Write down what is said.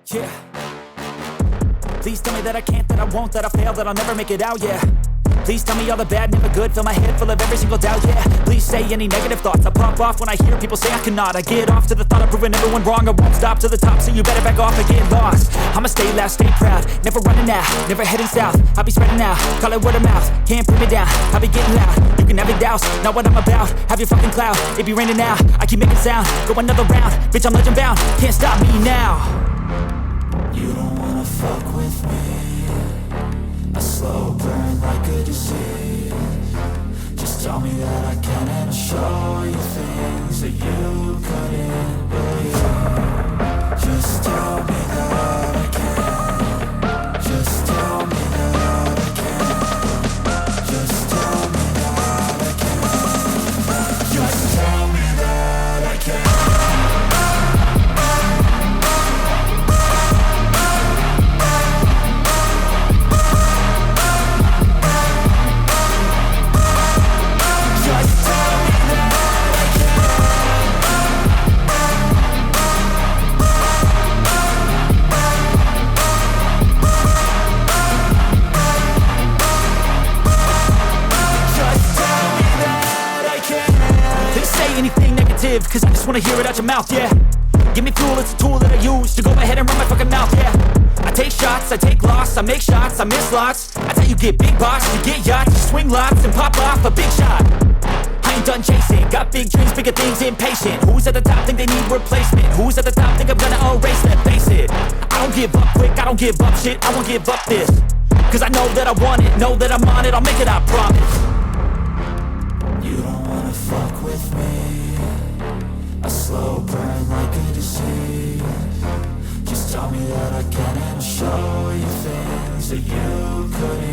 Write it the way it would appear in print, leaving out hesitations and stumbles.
Yeah. Please tell me that I can't, that I won't, that I fail, that I'll never make it out, yeah. Please tell me all the bad, never good, fill my head full of every single doubt, yeah. Please say any negative thoughts, I pop off when I hear people say I cannot. I get off to the thought of proving everyone wrong, I won't stop to the top, so you better back off and get lost. I'ma stay loud, stay proud, never running out, never heading south. I'll be spreading out, call it word of mouth, can't put me down, I'll be getting loud. You can have it douse, not what I'm about, have your fucking cloud, it be raining now. I keep making sound, go another round, bitch I'm legend bound, can't stop me now. You don't wanna fuck with me, a slow burn like a disease. Just tell me that I can and I'll show you things that you couldn't believe. Just tell me that I can. Just tell me that I can. Just tell me that I can. Just tell me that I can. Anything negative, cause I just wanna hear it out your mouth, yeah. Give me fuel, it's a tool that I use to go ahead and run my fucking mouth, yeah. I take shots, I take loss, I make shots, I miss lots. That's how you get big box, you get yachts, you swing lots and pop off a big shot. I ain't done chasing, got big dreams, bigger things, impatient. Who's at the top think they need replacement? Who's at the top think I'm gonna erase them? Face it, I don't give up quick, I don't give up shit, I won't give up this. Cause I know that I want it, know that I'm on it, I'll make it, I promise. You don't wanna fuck with me, a slow burn like a disease. Just tell me that I can and I'll show you things that you couldn't